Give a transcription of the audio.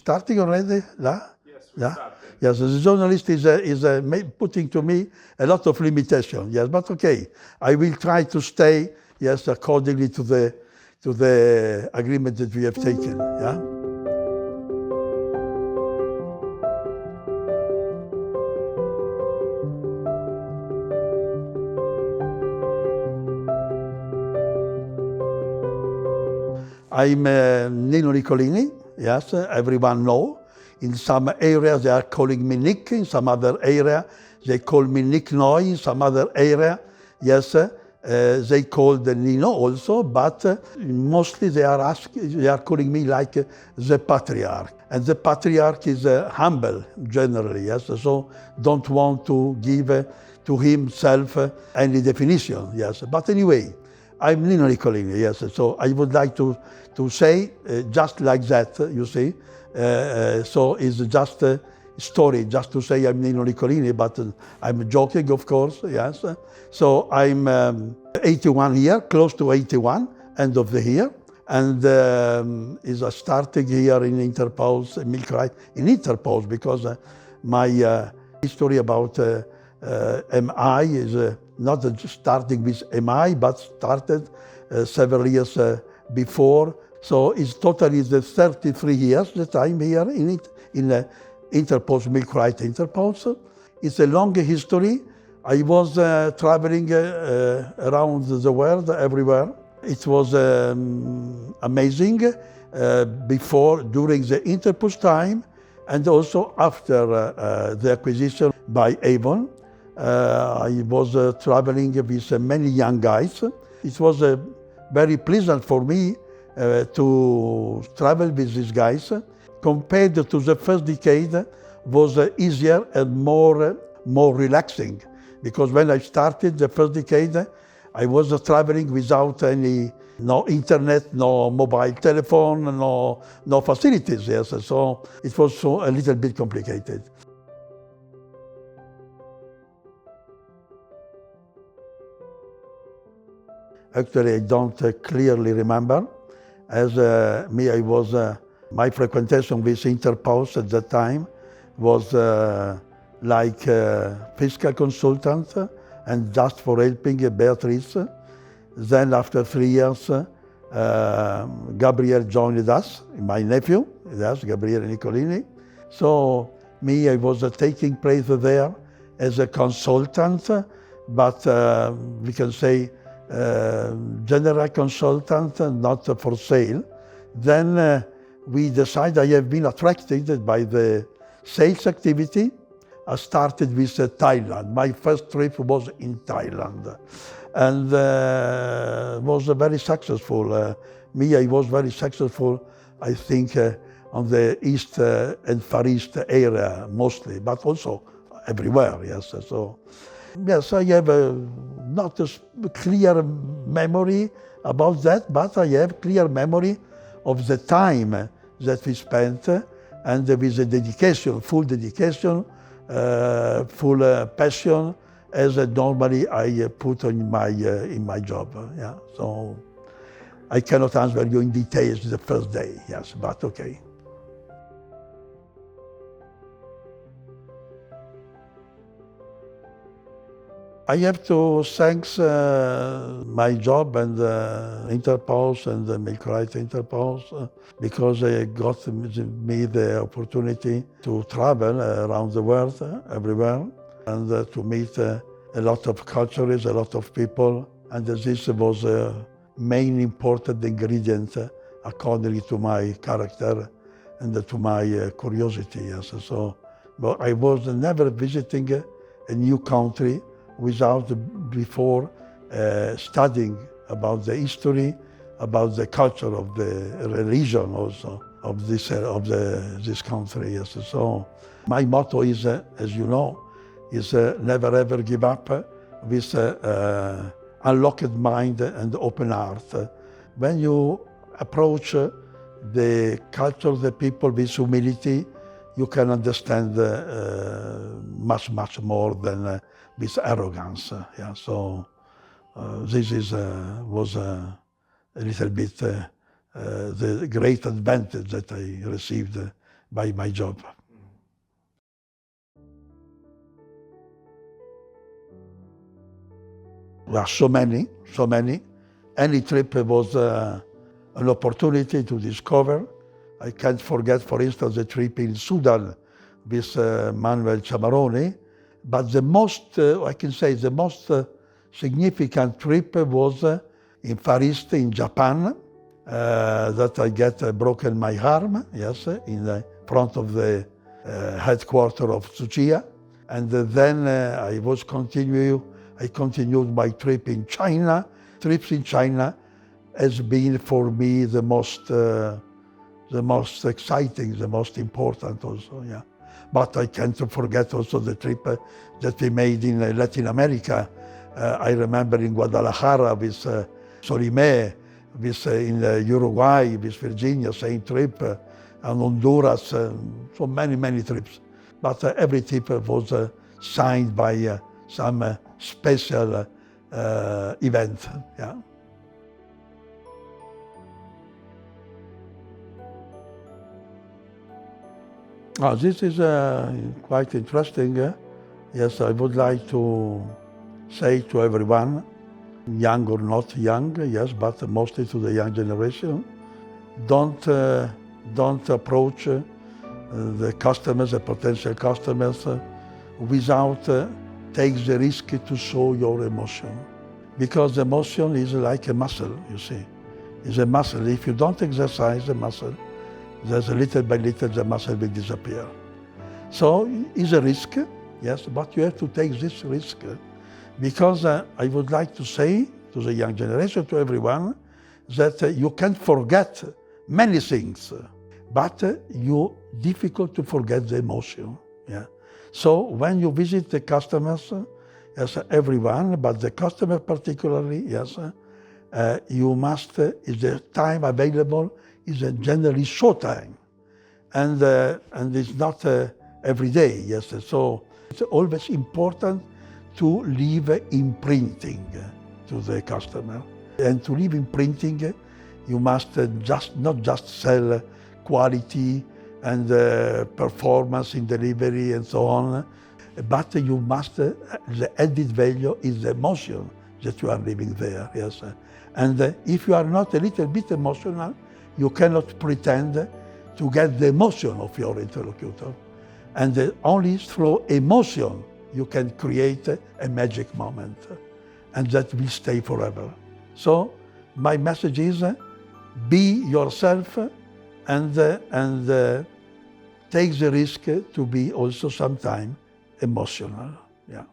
starting already? La? Yes, Yeah? started. Yes, as a journalist is putting to me a lot of limitation. Yes, but okay, I will try to stay, yes, accordingly to the agreement that we have taken. Yeah. I'm Nino Nicolini. Yes, everyone know. In some areas they are calling me Nick. In some other area they call me Nick Noy. In some other area, yes, they call the Nino also. But mostly they are calling me like the patriarch. And the patriarch is humble generally. Yes, so don't want to give to himself any definition. Yes, but anyway. I'm Nino Nicolini, yes. So I would like to say just like that, you see. So it's just a story, just to say I'm Nino Nicolini, but I'm joking, of course, yes. So I'm 81 here, close to 81, end of the year. And is starting here in Interpose, Milk Right, in Interpose, because my history about MI is not starting with MI, but started several years before. So it's totally the 33 years that I'm here in Interpose, Milk Right Interpose. It's a long history. I was traveling around the world, everywhere. It was amazing before, during the Interpose time, and also after the acquisition by Avon. I was traveling with many young guys. It was very pleasant for me to travel with these guys. Compared to the first decade, was easier and more relaxing. Because when I started the first decade, I was traveling without no internet, no mobile telephone, no facilities. Yes, so it was a little bit complicated. Actually, I don't clearly remember. As me, I was, my frequentation with Interpose at that time was like fiscal consultant and just for helping Beatrice. Then after 3 years, Gabriel joined us, my nephew, yes, Gabriele Nicolini. So me, I was taking place there as a consultant, but we can say general consultant, not for sale. Then we decided, I have been attracted by the sales activity. I started with Thailand. My first trip was in Thailand and was very successful. Me, I was very successful, I think, on the East and Far East area mostly, but also everywhere, yes. So, yes, I have not a clear memory about that, but I have clear memory of the time that we spent and with the dedication, full dedication, full passion, as normally I put in my job. Yeah, so I cannot answer you in details the first day. Yes, but okay. I have to thank my job and Interpose and the Milk Right Interpose because they got me the opportunity to travel around the world, everywhere, and to meet a lot of cultures, a lot of people. And this was a main important ingredient according to my character and to my curiosity. Yes. So, but I was never visiting a new country without before studying about the history, about the culture of the religion also of this country. Yes. So my motto is, as you know, is never ever give up with unlocked mind and open heart. When you approach the culture of the people with humility, you can understand much more than with arrogance. Yeah, so this was a little bit the great advantage that I received by my job. There are so many, so many. Any trip was an opportunity to discover. I can't forget, for instance, the trip in Sudan with Manuel Chamaroni. But the most, I can say, the most significant trip was in Far East, in Japan, that I get broken my arm, yes, in the front of the headquarters of Tsuchiya. And then I continued my trip in China. Trips in China has been for me the most exciting, the most important also, yeah. But I can't forget also the trip that we made in Latin America. I remember in Guadalajara with Solimé, with in Uruguay, with Virginia, same trip, and Honduras, so many, many trips. But every trip was signed by some special event, yeah. Oh, this is quite interesting. Yes, I would like to say to everyone, young or not young, yes, but mostly to the young generation, don't approach the customers, the potential customers, without take the risk to show your emotion. Because emotion is like a muscle, you see. It's a muscle. If you don't exercise the muscle, there's a little by little the muscle will disappear. So it's a risk, yes, but you have to take this risk. Because I would like to say to the young generation, to everyone, that you can forget many things, but you difficult to forget the emotion. Yeah. So when you visit the customers, yes, everyone, but the customer particularly, yes, you must, is the time available is a generally short time, and it's not every day, yes. So it's always important to leave imprinting to the customer. And to leave imprinting, you must not just sell quality and performance in delivery and so on, but you must, the added value is the emotion that you are leaving there, yes. And if you are not a little bit emotional, you cannot pretend to get the emotion of your interlocutor. And only through emotion you can create a magic moment, and that will stay forever. So my message is, be yourself and take the risk to be also sometimes emotional. Yeah.